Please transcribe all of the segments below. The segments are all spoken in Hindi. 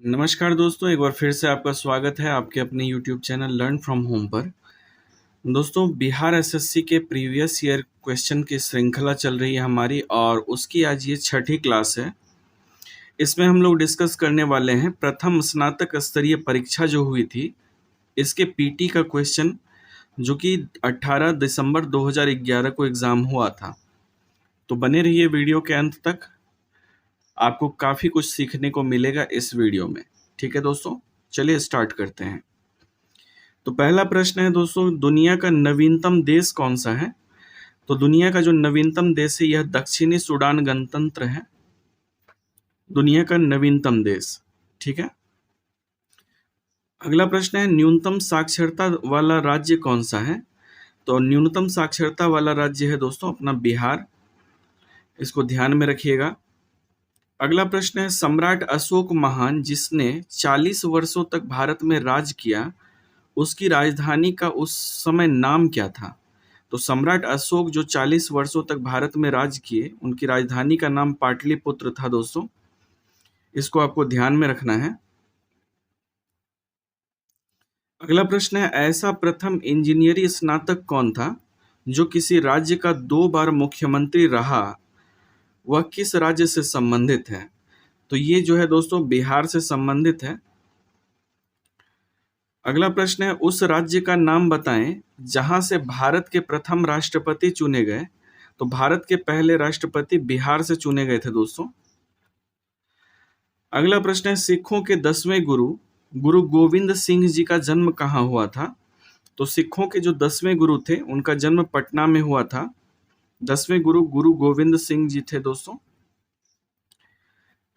नमस्कार दोस्तों, एक बार फिर से आपका स्वागत है आपके अपने YouTube channel learn from home पर। दोस्तों, बिहार एसएससी के प्रीवियस ईयर क्वेश्चन की श्रृंखला चल रही है हमारी और उसकी आज ये छठी क्लास है। इसमें हम लोग डिस्कस करने वाले हैं प्रथम स्नातक स्तरीय परीक्षा जो हुई थी, इसके पीटी का क्वेश्चन जो कि 18 दिसंबर 2011 को एग्ज़ाम हुआ था। तो बने रहिए वीडियो के अंत तक, आपको काफ़ी कुछ सीखने को मिलेगा इस वीडियो में। ठीक है दोस्तों, चलिए स्टार्ट करते हैं। तो पहला प्रश्न है दोस्तों, दुनिया का नवीनतम देश कौन सा है? तो दुनिया का जो नवीनतम देश है यह दक्षिणी सूडान गणतंत्र है, दुनिया का नवीनतम देश। ठीक है। अगला प्रश्न है, न्यूनतम साक्षरता वाला राज्य कौन सा है? तो न्यूनतम साक्षरता वाला राज्य है दोस्तों अपना बिहार, इसको ध्यान में रखिएगा। अगला प्रश्न है, सम्राट अशोक महान जिसने 40 वर्षों तक भारत में राज किया, उसकी राजधानी का उस समय नाम क्या था? तो सम्राट अशोक जो 40 वर्षों तक भारत में राज किए, उनकी राजधानी का नाम पाटलिपुत्र था दोस्तों, इसको आपको ध्यान में रखना है। अगला प्रश्न है, ऐसा प्रथम इंजीनियरिंग स्नातक कौन था जो किसी राज्य का 2 बार मुख्यमंत्री रहा? वह किस राज्य से संबंधित है? तो ये जो है दोस्तों बिहार से संबंधित है। अगला प्रश्न है, उस राज्य का नाम बताएं जहां से भारत के प्रथम राष्ट्रपति चुने गए। तो भारत के पहले राष्ट्रपति बिहार से चुने गए थे दोस्तों। अगला प्रश्न है, सिखों के 10वें गुरु गुरु गोविंद सिंह जी का जन्म कहाँ हुआ था? तो सिखों के जो 10वें गुरु थे उनका जन्म पटना में हुआ था। 10वें गुरु गुरु गोविंद सिंह जी थे दोस्तों।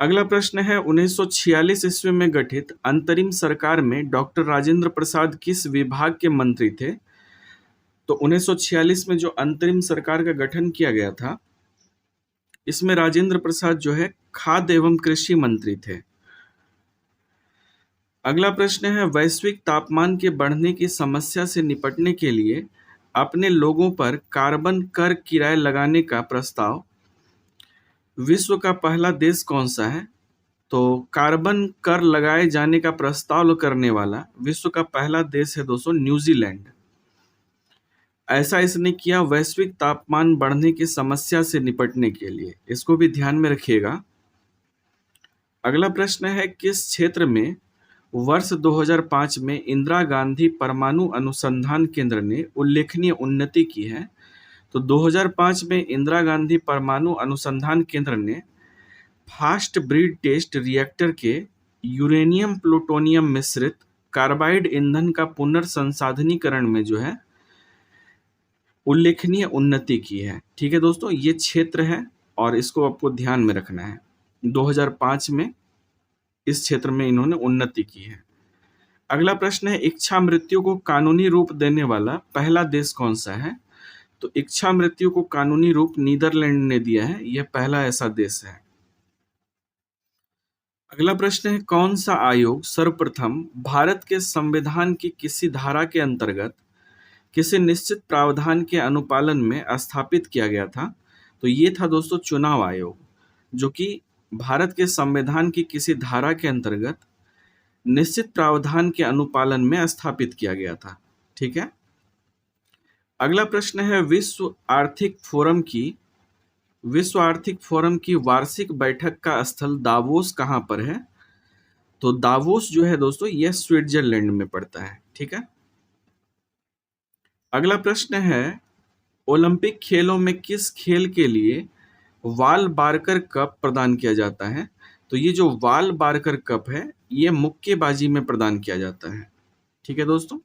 अगला प्रश्न है, 1946 ईस्वी में गठित अंतरिम सरकार में डॉक्टर राजेंद्र प्रसाद किस विभाग के मंत्री थे? तो 1946 में जो अंतरिम सरकार का गठन किया गया था, इसमें राजेंद्र प्रसाद जो है खाद्य एवं कृषि मंत्री थे। अगला प्रश्न है, वैश्विक तापमान के बढ़ने की समस्या से निपटने के लिए अपने लोगों पर कार्बन कर किराए लगाने का प्रस्ताव विश्व का पहला देश कौन सा है? तो कार्बन कर लगाए जाने का प्रस्ताव करने वाला विश्व का पहला देश है दोस्तों न्यूजीलैंड। ऐसा इसने किया वैश्विक तापमान बढ़ने की समस्या से निपटने के लिए, इसको भी ध्यान में रखिएगा। अगला प्रश्न है, किस क्षेत्र में वर्ष 2005 में इंदिरा गांधी परमाणु अनुसंधान केंद्र ने उल्लेखनीय उन्नति की है? तो 2005 में इंदिरा गांधी परमाणु अनुसंधान केंद्र ने फास्ट ब्रीड टेस्ट रिएक्टर के यूरेनियम प्लूटोनियम मिश्रित कार्बाइड ईंधन का पुनर्संसाधनीकरण में जो है उल्लेखनीय उन्नति की है। ठीक है दोस्तों, ये क्षेत्र है और इसको आपको ध्यान में रखना है। 2005 में इस क्षेत्र में इन्होंने उन्नति की है। अगला प्रश्न है, इच्छा मृत्यु को कानूनी रूप देने वाला पहला देश कौन सा है? तो इच्छा मृत्यु को कानूनी रूप नीदरलैंड ने दिया है, यह पहला ऐसा देश है। अगला प्रश्न है, कौन सा आयोग सर्वप्रथम भारत के संविधान की किसी धारा के अंतर्गत किसी निश्चित प्रावधान के अनुपालन में स्थापित किया गया था? तो ये था दोस्तों चुनाव आयोग, जो कि भारत के संविधान की किसी धारा के अंतर्गत निश्चित प्रावधान के अनुपालन में स्थापित किया गया था। ठीक है। अगला प्रश्न है, विश्व आर्थिक फोरम की वार्षिक बैठक का स्थल दावोस कहाँ पर है? तो दावोस जो है दोस्तों यह स्विट्जरलैंड में पड़ता है। ठीक है। अगला प्रश्न है, ओलंपिक खेलों में किस खेल के लिए वाल बारकर कप प्रदान किया जाता है? तो ये जो वाल बारकर कप है ये मुक्केबाजी में प्रदान किया जाता है। ठीक है दोस्तों।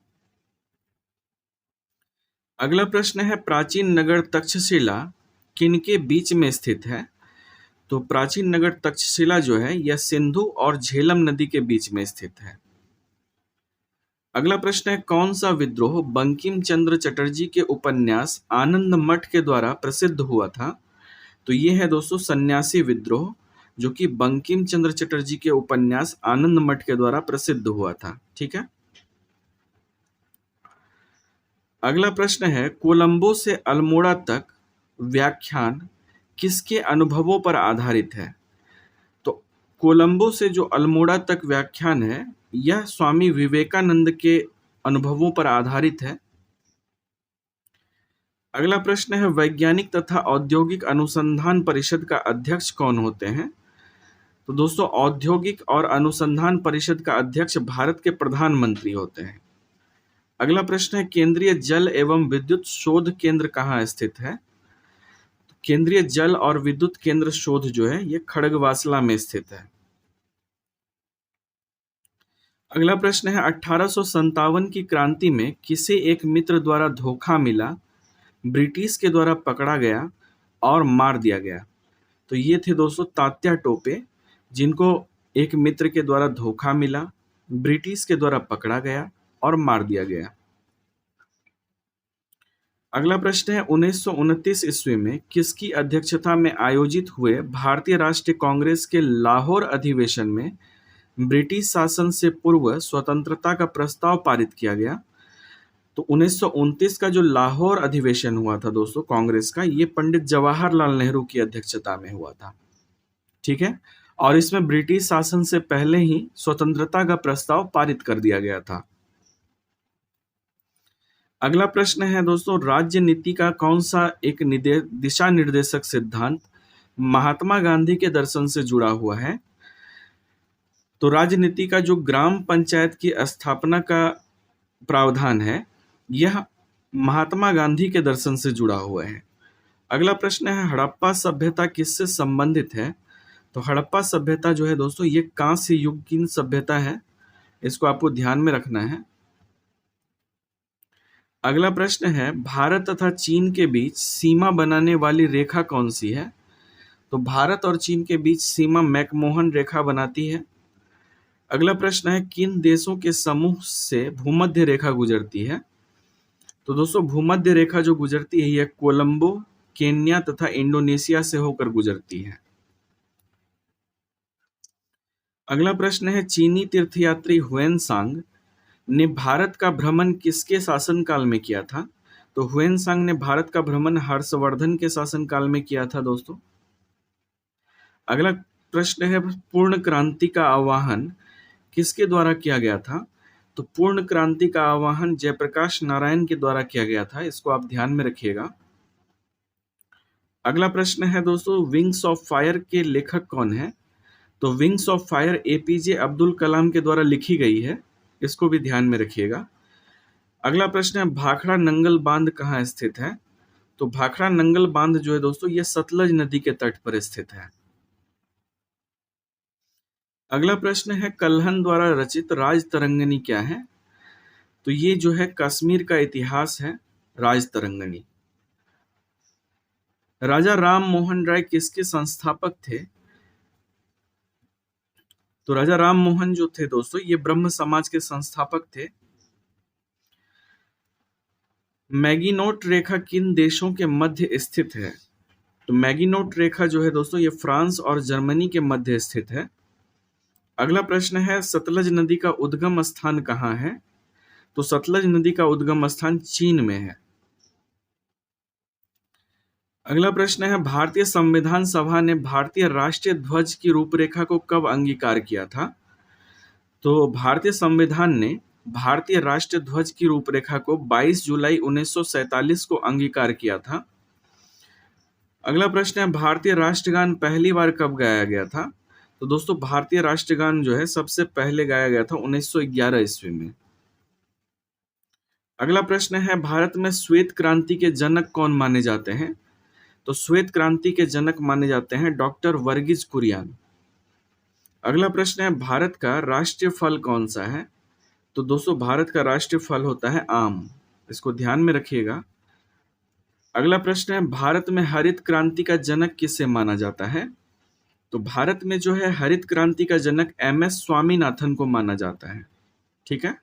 अगला प्रश्न है, प्राचीन नगर तक्षशिला किनके बीच में स्थित है? तो प्राचीन नगर तक्षशिला जो है यह सिंधु और झेलम नदी के बीच में स्थित है। अगला प्रश्न है, कौन सा विद्रोह बंकिम चंद्र चटर्जी के उपन्यास आनंद मठ के द्वारा प्रसिद्ध हुआ था? तो ये है दोस्तों सन्यासी विद्रोह, जो कि बंकिम चंद्र चटर्जी के उपन्यास आनंद मठ के द्वारा प्रसिद्ध हुआ था। ठीक है। अगला प्रश्न है, कोलंबो से अल्मोड़ा तक व्याख्यान किसके अनुभवों पर आधारित है? तो कोलंबो से जो अल्मोड़ा तक व्याख्यान है, यह स्वामी विवेकानंद के अनुभवों पर आधारित है। अगला प्रश्न है, वैज्ञानिक तथा औद्योगिक अनुसंधान परिषद का अध्यक्ष कौन होते हैं? तो दोस्तों, औद्योगिक और अनुसंधान परिषद का अध्यक्ष भारत के प्रधानमंत्री होते हैं। अगला प्रश्न है, केंद्रीय जल एवं विद्युत शोध केंद्र कहाँ स्थित है? केंद्रीय जल और विद्युत केंद्र शोध जो है ये खड़गवासला में स्थित है। अगला प्रश्न है, 1857 की क्रांति में किसे एक मित्र द्वारा धोखा मिला, ब्रिटिश के द्वारा पकड़ा गया और मार दिया गया? तो ये थे दोस्तों तात्या टोपे, जिनको एक मित्र के द्वारा धोखा मिला, ब्रिटिश के द्वारा पकड़ा गया और मार दिया गया। अगला प्रश्न है, 1929 ईस्वी में किसकी अध्यक्षता में आयोजित हुए भारतीय राष्ट्रीय कांग्रेस के लाहौर अधिवेशन में ब्रिटिश शासन से पूर्व स्वतंत्रता का प्रस्ताव पारित किया गया? तो 1929 का जो लाहौर अधिवेशन हुआ था दोस्तों कांग्रेस का, ये पंडित जवाहरलाल नेहरू की अध्यक्षता में हुआ था। ठीक है, और इसमें ब्रिटिश शासन से पहले ही स्वतंत्रता का प्रस्ताव पारित कर दिया गया था। अगला प्रश्न है दोस्तों, राज्य नीति का कौन सा एक दिशा निर्देशक सिद्धांत महात्मा गांधी के दर्शन से जुड़ा हुआ है? तो राजनीति का जो ग्राम पंचायत की स्थापना का प्रावधान है, यह महात्मा गांधी के दर्शन से जुड़ा हुआ है। अगला प्रश्न है, हड़प्पा सभ्यता किससे संबंधित है? तो हड़प्पा सभ्यता जो है दोस्तों ये कांस्य युग की सभ्यता है, इसको आपको ध्यान में रखना है। अगला प्रश्न है, भारत तथा चीन के बीच सीमा बनाने वाली रेखा कौन सी है? तो भारत और चीन के बीच सीमा मैकमोहन रेखा बनाती है। अगला प्रश्न है, किन देशों के समूह से भूमध्य रेखा गुजरती है? तो दोस्तों भूमध्य रेखा जो गुजरती है यह कोलंबो, केन्या तथा इंडोनेशिया से होकर गुजरती है। अगला प्रश्न है, चीनी तीर्थयात्री हुएनसांग ने भारत का भ्रमण किसके शासनकाल में किया था? तो हुएनसांग ने भारत का भ्रमण हर्षवर्धन के शासनकाल में किया था दोस्तों। अगला प्रश्न है, पूर्ण क्रांति का आह्वान किसके द्वारा किया गया था? तो पूर्ण क्रांति का आह्वान जयप्रकाश नारायण के द्वारा किया गया था, इसको आप ध्यान में रखिएगा। अगला प्रश्न है दोस्तों, विंग्स ऑफ फायर के लेखक कौन है? तो Wings of Fire APJ Abdul Kalam के द्वारा लिखी गई है, इसको भी ध्यान में रखिएगा। अगला प्रश्न है, भाखड़ा नंगल बांध कहाँ स्थित है? तो भाखड़ा नंगल बांध जो है दोस्तों ये सतलज नदी के तट पर स्थित है। अगला प्रश्न है, कल्हन द्वारा रचित राजतरंगिणी क्या है? तो ये जो है कश्मीर का इतिहास है राजतरंगिणी। राजा राम मोहन राय किसके संस्थापक थे? तो राजा राम मोहन जो थे दोस्तों ये ब्रह्म समाज के संस्थापक थे। मैगिनोट रेखा किन देशों के मध्य स्थित है? तो मैगिनोट रेखा जो है दोस्तों ये फ्रांस और जर्मनी के मध्य स्थित है। अगला प्रश्न है, सतलज नदी का उद्गम स्थान कहाँ है? तो सतलज नदी का उद्गम स्थान चीन में है। अगला प्रश्न है, भारतीय संविधान सभा ने भारतीय राष्ट्रीय ध्वज की रूपरेखा को कब अंगीकार किया था? तो भारतीय संविधान ने भारतीय राष्ट्रीय ध्वज की रूपरेखा को 22 जुलाई 1947 को अंगीकार किया था। अगला प्रश्न है, भारतीय राष्ट्रगान पहली बार कब गाया गया था? तो दोस्तों भारतीय राष्ट्रगान जो है सबसे पहले गाया गया था 1911 ईस्वी में। अगला प्रश्न है, भारत में श्वेत क्रांति के जनक कौन माने जाते हैं? तो श्वेत क्रांति के जनक माने जाते हैं डॉक्टर वर्गीज कुरियन। अगला प्रश्न है, भारत का राष्ट्रीय फल कौन सा है? तो दोस्तों भारत का राष्ट्रीय फल होता है आम, इसको ध्यान में रखिएगा। अगला प्रश्न है, भारत में हरित क्रांति का जनक किसे माना जाता है? तो भारत में जो है हरित क्रांति का जनक MS स्वामीनाथन को माना जाता है। ठीक है।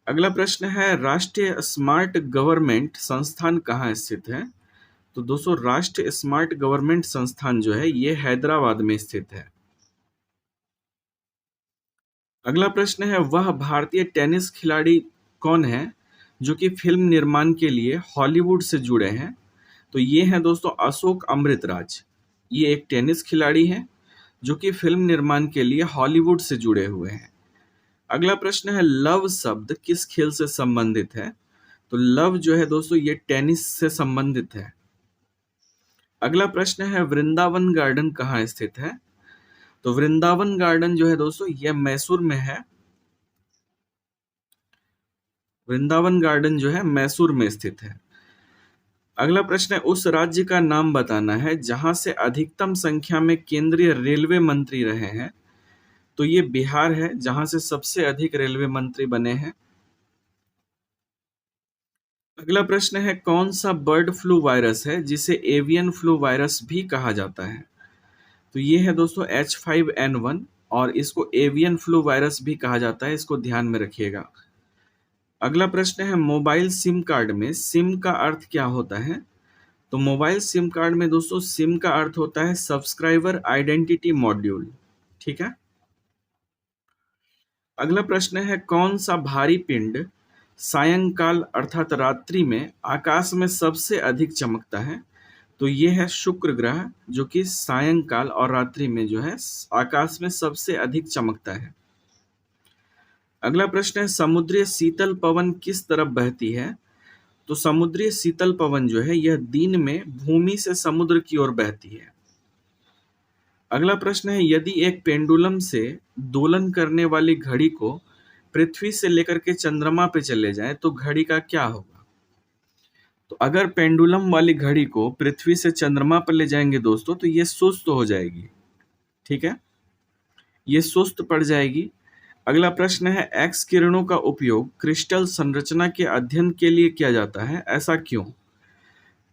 अगला प्रश्न है, राष्ट्रीय स्मार्ट गवर्नमेंट संस्थान कहाँ स्थित है? तो दोस्तों राष्ट्रीय स्मार्ट गवर्नमेंट संस्थान जो है ये हैदराबाद में स्थित है। अगला प्रश्न है, वह भारतीय टेनिस खिलाड़ी कौन है जो कि फिल्म निर्माण के लिए हॉलीवुड से जुड़े हैं? तो ये हैं दोस्तों अशोक अमृतराज। ये एक टेनिस खिलाड़ी हैं जो कि फिल्म निर्माण के लिए हॉलीवुड से जुड़े हुए हैं। अगला प्रश्न है, लव शब्द किस खेल से संबंधित है? तो लव जो है दोस्तों ये टेनिस से संबंधित है। अगला प्रश्न है, वृंदावन गार्डन कहाँ स्थित है? तो वृंदावन गार्डन जो है दोस्तों यह मैसूर में है। वृंदावन गार्डन जो है मैसूर में स्थित है। अगला प्रश्न है, उस राज्य का नाम बताना है जहां से अधिकतम संख्या में केंद्रीय रेलवे मंत्री रहे हैं। तो ये बिहार है, जहां से सबसे अधिक रेलवे मंत्री बने हैं। अगला प्रश्न है, कौन सा बर्ड फ्लू वायरस है जिसे एवियन फ्लू वायरस भी कहा जाता है? तो ये है दोस्तों H5N1 और इसको एवियन फ्लू वायरस भी कहा जाता है, इसको ध्यान में रखिएगा। अगला प्रश्न है, मोबाइल सिम कार्ड में सिम का अर्थ क्या होता है? तो मोबाइल सिम कार्ड में दोस्तों सिम का अर्थ होता है सब्सक्राइबर आइडेंटिटी मॉड्यूल। ठीक है। अगला प्रश्न है, कौन सा भारी पिंड सायंकाल अर्थात रात्रि में आकाश में सबसे अधिक चमकता है? तो ये है शुक्र ग्रह, जो कि सायंकाल और रात्रि में जो है आकाश में सबसे अधिक चमकता है। अगला प्रश्न है, समुद्री शीतल पवन किस तरफ बहती है? तो समुद्री शीतल पवन जो है यह दिन में भूमि से समुद्र की ओर बहती है। अगला प्रश्न है, यदि एक पेंडुलम से दोलन करने वाली घड़ी को पृथ्वी से लेकर के चंद्रमा पे चले जाए तो घड़ी का क्या होगा? तो अगर पेंडुलम वाली घड़ी को पृथ्वी से चंद्रमा पर ले जाएंगे दोस्तों तो ये सुस्त हो जाएगी। ठीक है, ये सुस्त पड़ जाएगी। अगला प्रश्न है, एक्स किरणों का उपयोग क्रिस्टल संरचना के अध्ययन के लिए किया जाता है, ऐसा क्यों?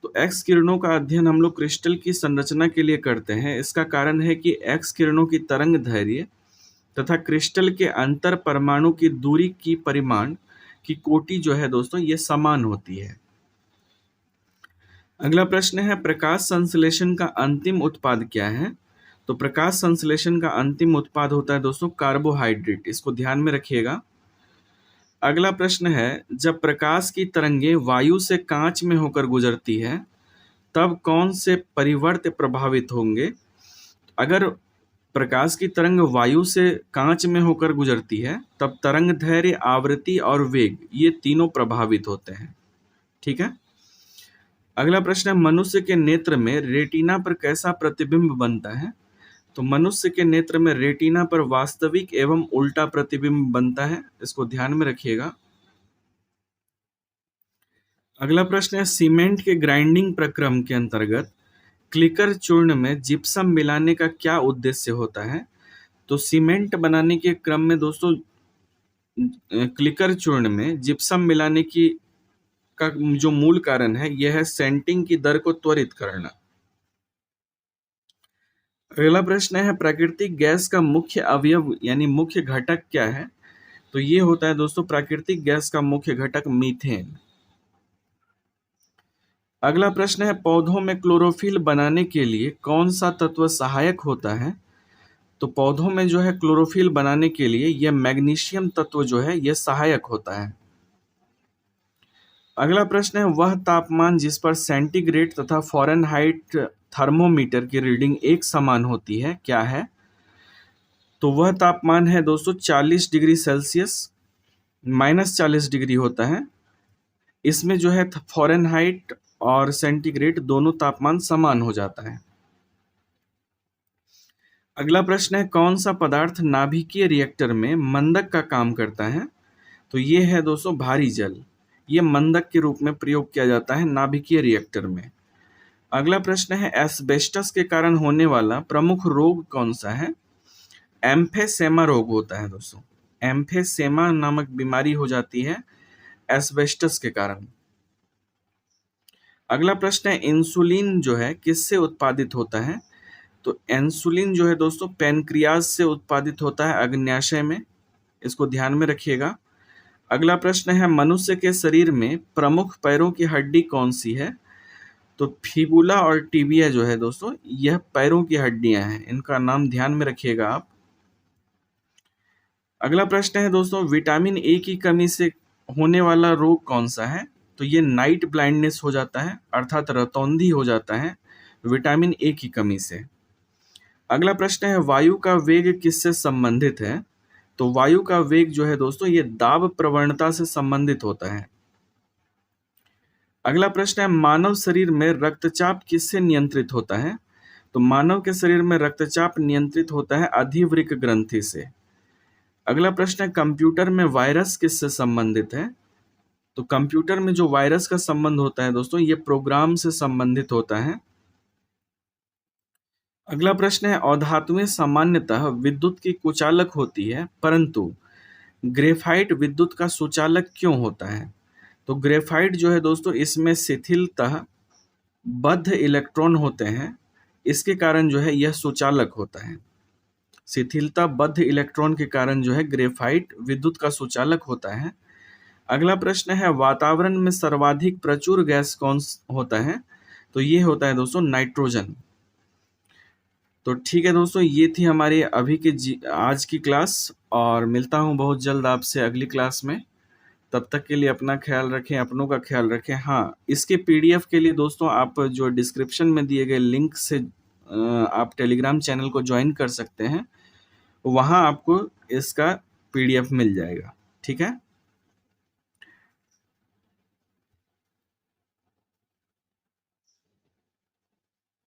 तो एक्स किरणों का अध्ययन हम लोग क्रिस्टल की संरचना के लिए करते हैं। इसका कारण है कि एक्स किरणों की तरंग दैर्घ्य तथा क्रिस्टल के अंतर परमाणु की दूरी की परिमाण की कोटि जो है दोस्तों ये समान होती है। अगला प्रश्न है, प्रकाश संश्लेषण का अंतिम उत्पाद क्या है? तो प्रकाश संश्लेषण का अंतिम उत्पाद होता है दोस्तों कार्बोहाइड्रेट, इसको ध्यान में रखिएगा। अगला प्रश्न है, जब प्रकाश की तरंगें वायु से कांच में होकर गुजरती है तब कौन से परिवर्त प्रभावित होंगे? अगर प्रकाश की तरंग वायु से कांच में होकर गुजरती है तब तरंग दैर्घ्य, आवृत्ति और वेग ये तीनों प्रभावित होते हैं। ठीक है। अगला प्रश्न है, मनुष्य के नेत्र में रेटिना पर कैसा प्रतिबिंब बनता है? तो मनुष्य के नेत्र में रेटिना पर वास्तविक एवं उल्टा प्रतिबिंब बनता है, इसको ध्यान में रखिएगा। अगला प्रश्न है, सीमेंट के ग्राइंडिंग प्रक्रम के अंतर्गत क्लिकर चूर्ण में जिप्सम मिलाने का क्या उद्देश्य होता है? तो सीमेंट बनाने के क्रम में दोस्तों क्लिकर चूर्ण में जिप्सम मिलाने की का जो मूल कारण है यह है सेंटिंग की दर को त्वरित करना। अगला प्रश्न है, प्राकृतिक गैस का मुख्य अवयव यानी मुख्य घटक क्या है? तो ये होता है दोस्तों प्राकृतिक गैस का मुख्य घटक मीथेन। अगला प्रश्न है, पौधों में क्लोरोफिल बनाने के लिए कौन सा तत्व सहायक होता है? तो पौधों में जो है क्लोरोफिल बनाने के लिए यह मैग्नीशियम तत्व जो है यह सहायक होता है। अगला प्रश्न है, वह तापमान जिस पर सेंटीग्रेड तथा फ़ारेनहाइट थर्मोमीटर की रीडिंग एक समान होती है क्या है? तो वह तापमान है दोस्तों 40 डिग्री सेल्सियस, -40 डिग्री होता है। इसमें जो है फ़ारेनहाइट और सेंटीग्रेड दोनों तापमान समान हो जाता है। अगला प्रश्न है, कौन सा पदार्थ नाभिकीय रिएक्टर में मंदक का काम करता है? तो ये है दोस्तों भारी जल, ये मंदक के रूप में प्रयोग किया जाता है नाभिकीय रिएक्टर में। अगला प्रश्न है, एस्बेस्टस के कारण होने वाला प्रमुख रोग कौन सा है? एम्फेसेमा रोग होता है दोस्तों, एम्फेसेमा नामक बीमारी हो जाती है एस्बेस्टस के कारण। अगला प्रश्न है, इंसुलिन जो है किससे उत्पादित होता है? तो इंसुलिन जो है दोस्तों पैनक्रियाज से उत्पादित होता है अग्न्याशय में, इसको ध्यान में रखिएगा। अगला प्रश्न है, मनुष्य के शरीर में प्रमुख पैरों की हड्डी कौन सी है? तो फिबुला और टिबिया जो है दोस्तों यह पैरों की हड्डियां हैं, इनका नाम ध्यान में रखिएगा आप। अगला प्रश्न है दोस्तों, विटामिन ए की कमी से होने वाला रोग कौन सा है? तो ये नाइट ब्लाइंडनेस हो जाता है, अर्थात रतौंधी हो जाता है विटामिन ए की कमी से। अगला प्रश्न है वायु का वेग किससे संबंधित है? तो वायु का वेग जो है दोस्तों ये दाब प्रवणता से संबंधित होता है। अगला प्रश्न है मानव शरीर में रक्तचाप किससे नियंत्रित होता है? तो मानव के शरीर में रक्तचाप नियंत्रित होता है अधिवृक्क ग्रंथि से। अगला प्रश्न है कंप्यूटर में वायरस किससे संबंधित है? तो कंप्यूटर में जो वायरस का संबंध होता है दोस्तों ये प्रोग्राम से संबंधित होता है। अगला प्रश्न है अधातुएं सामान्यतः विद्युत की कुचालक होती है परंतु ग्रेफाइट विद्युत का सुचालक क्यों होता है? तो ग्रेफाइट जो है दोस्तों इसमें शिथिलतः बद्ध इलेक्ट्रॉन होते हैं, इसके कारण जो है यह सुचालक होता है। शिथिलता बद्ध इलेक्ट्रॉन के कारण जो है ग्रेफाइट विद्युत का सुचालक होता है। अगला प्रश्न है वातावरण में सर्वाधिक प्रचुर गैस कौन होता है? तो ये होता है दोस्तों नाइट्रोजन। तो ठीक है दोस्तों, ये थी हमारी अभी की आज की क्लास, और मिलता हूँ बहुत जल्द आपसे अगली क्लास में। तब तक के लिए अपना ख्याल रखें, अपनों का ख्याल रखें। हाँ, इसके पीडीएफ के लिए दोस्तों आप जो डिस्क्रिप्शन में दिए गए लिंक से आप टेलीग्राम चैनल को ज्वाइन कर सकते हैं, वहाँ आपको इसका पीडीएफ मिल जाएगा। ठीक है।